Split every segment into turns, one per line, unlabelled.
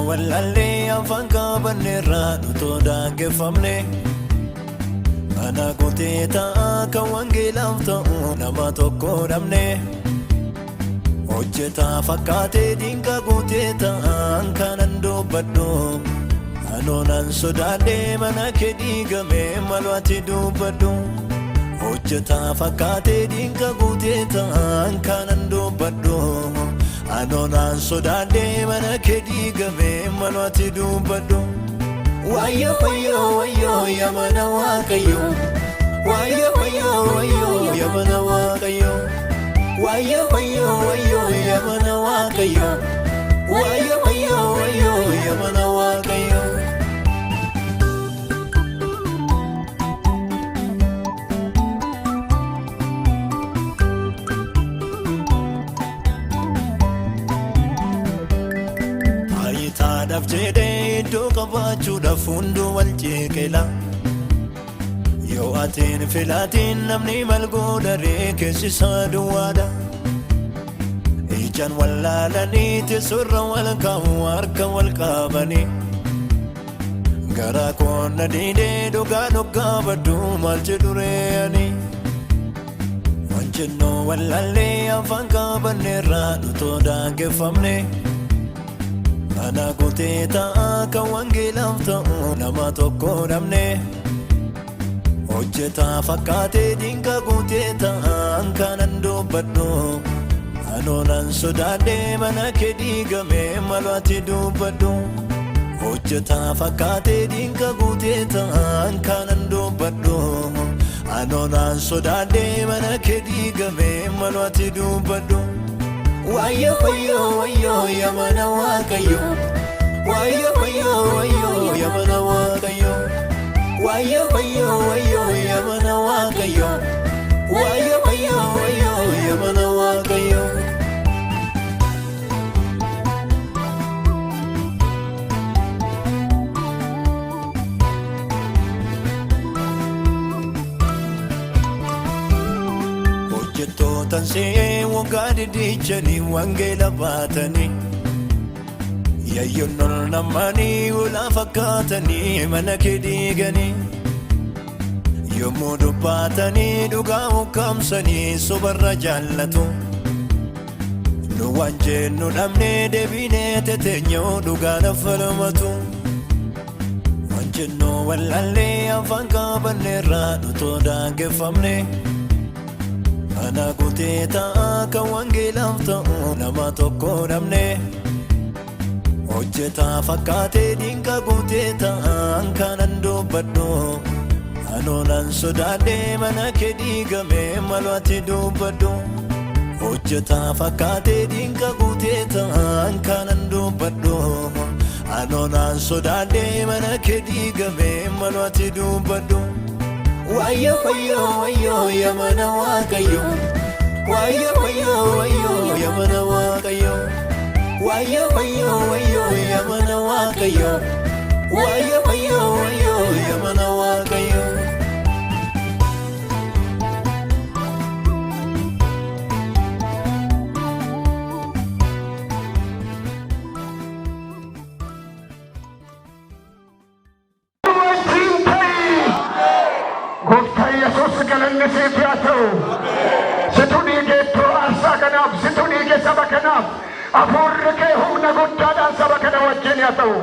wallalle afaan qabanneerraa nutoo daangeffamne mana kutee ta'a kan wangeelaaf ta'u nama tokko dhabne hojjetaa fakkaatee dinqa kutee ta'an kanan dubbadhu anoonan sodaadhee mana kee diigamee maluutti dubbadhu hojjetaa fakkaatee dinqa kutee ta'an kanan dubbadhu anoonan sodaadhee mana kee diigamee maluutti dubbadhu wayyo wayyo wayyo yaa mana Waaqayyo wayyo wayyo wayyo yaa mana Waaqayyo wayyo wayyo wayyo yaa mana Waaqayyo wayyo wayyo wayyo yaa mana Waaqayyo ayitaadhaaf jedhee iddoo qabaachuudhaaf hunduu wal jeeqela yoo atiin filaatiin namni malgoodharee keessisaa duwwaadha ijaan wallaalanii teessoorra wal kaa'u harka wal qabanii garaa koonna diidee dhugaa dhugaa badduu maal jedhu reeyanii wanjennoo wallaallee afaan qabanneerraa nutoo daangeffamne mana kutee ta'a kan wangeelaaf ta'u nama tokko dhabne hojjetaa fakkaatee dinqa kutee ta'an kanan dubbadhu anoonan sodaadhee mana kee diigamee maluutti dubbadhu hojjetaa fakkaatee dinqa kutee ta'an kanan dubbadhu anoonan sodaadhee mana kee diigamee maluutti dubbadhu wayyo wayyo wayyo yaa mana Waaqayyo wayyo wayyo wayyo yaa mana Waaqayyo wayyo wayyo wayyo yaa mana Waaqayyo wayyo wayyo wayyo yaa mana Waaqayyo hojjettootan si'ee waggaa diddiichanii wangeela baatanii yayyoon ol namanii ulaa fakkaatanii mana kee diiganii yommuu dubbatanii dhugaa ukkaamsanii sobarra jaallatu nu waan jennu dhabnee deebinee teteenyoo dhugaan falmatu waan jennu wallaallee afaan qabanneerraa nutoo daangeffamne mana kutee ta'a kan wangeelaaf ta'u nama tokko dhabne hojjetaa fakkaatee dinqa kutee ta'an kanan dubbadhu anoonan sodaadhee mana kee diigamee maluutti dubbadhu hojjetaa fakkaatee dinqa kutee ta'an kanan dubbadhu anoonan sodaadhee mana kee diigamee maluutti dubbadhu wayyo wayyo wayyo yaa mana Waaqayyo wayyo wayyo wayyo yaa mana Waaqayyo wayyo wayyo wayyo yaa mana Waaqayyo wayyo wayyo wayyo yaa mana Waaqayyo
afurri kee humna guddaadhaan saba kana wajjin haa ta'u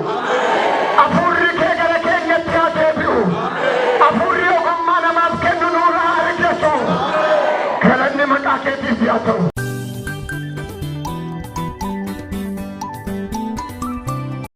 afurri kee gara keenyatti haa deebi'u afurri ogummaa namaaf kennu nurraa argatu galanni maqaa keetiif haa ta'u